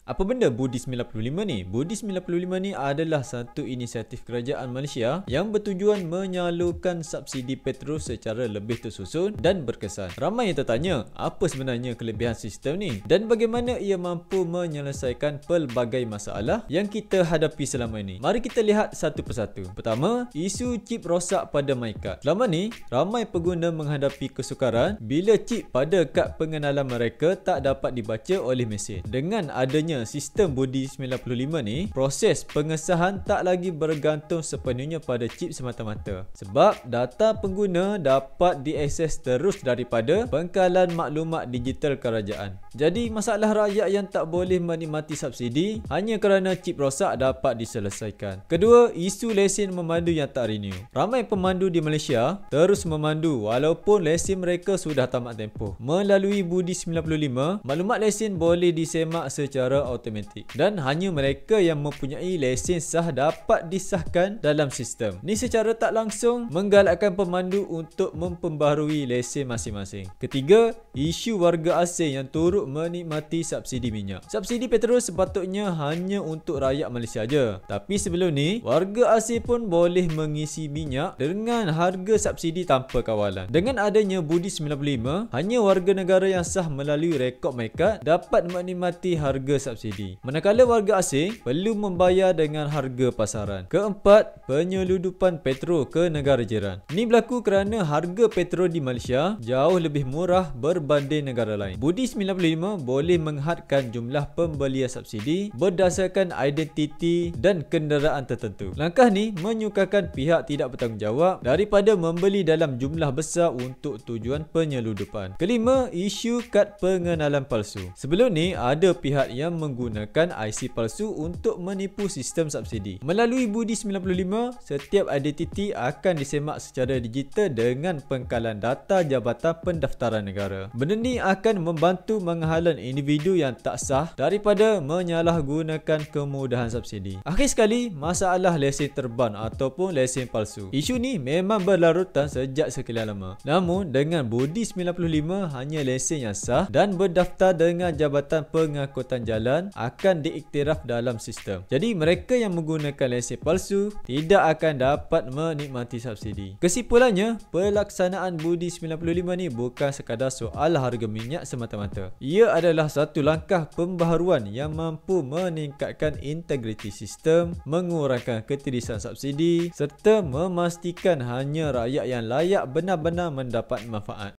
Apa benda Budi 95 ni? Budi 95 ni adalah satu inisiatif kerajaan Malaysia yang bertujuan menyalurkan subsidi petrol secara lebih tersusun dan berkesan. Ramai yang tertanya, apa sebenarnya kelebihan sistem ni dan bagaimana ia mampu menyelesaikan pelbagai masalah yang kita hadapi selama ini. Mari kita lihat satu persatu. Pertama, isu chip rosak pada MyCard. Selama ni, ramai pengguna menghadapi kesukaran bila chip pada kad pengenalan mereka tak dapat dibaca oleh mesin. Dengan adanya sistem Budi 95 ni, proses pengesahan tak lagi bergantung sepenuhnya pada chip semata-mata. Sebab data pengguna dapat diakses terus daripada pengkalan maklumat digital kerajaan. Jadi masalah rakyat yang tak boleh menikmati subsidi hanya kerana chip rosak dapat diselesaikan. Kedua, isu lesen memandu yang tak renew. Ramai pemandu di Malaysia terus memandu walaupun lesen mereka sudah tamat tempoh. Melalui Budi 95, maklumat lesen boleh disemak secara automatik dan hanya mereka yang mempunyai lesen sah dapat disahkan dalam sistem. Ni secara tak langsung menggalakkan pemandu untuk memperbaharui lesen masing-masing. Ketiga, isu warga asing yang turut menikmati subsidi minyak. Subsidi petrol sepatutnya hanya untuk rakyat Malaysia aja. Tapi sebelum ni, warga asing pun boleh mengisi minyak dengan harga subsidi tanpa kawalan. Dengan adanya Budi 95, hanya warga negara yang sah melalui rekod MyCard dapat menikmati harga subsidi. Manakala warga asing perlu membayar dengan harga pasaran. Keempat, penyeludupan petrol ke negara jiran. Ini berlaku kerana harga petrol di Malaysia jauh lebih murah berbanding negara lain. Budi 95 boleh menghadkan jumlah pembelian subsidi berdasarkan identiti dan kenderaan tertentu. Langkah ni menyukarkan pihak tidak bertanggungjawab daripada membeli dalam jumlah besar untuk tujuan penyeludupan. Kelima, isu kad pengenalan palsu. Sebelum ni ada pihak yang menggunakan IC palsu untuk menipu sistem subsidi. Melalui Budi 95, setiap identiti akan disemak secara digital dengan pengkalan data Jabatan Pendaftaran Negara. Benda ni akan membantu menghalang individu yang tak sah daripada menyalahgunakan kemudahan subsidi. Akhir sekali, masalah lesen terbang ataupun lesen palsu. Isu ni memang berlarutan sejak sekian lama. Namun dengan Budi 95, hanya lesen yang sah dan berdaftar dengan Jabatan Pengangkutan Jalan akan diiktiraf dalam sistem. Jadi mereka yang menggunakan lesen palsu tidak akan dapat menikmati subsidi. Kesimpulannya, pelaksanaan Budi 95 ni bukan sekadar soal harga minyak semata-mata. Ia adalah satu langkah pembaharuan yang mampu meningkatkan integriti sistem, mengurangkan ketirisan subsidi serta memastikan hanya rakyat yang layak benar-benar mendapat manfaat.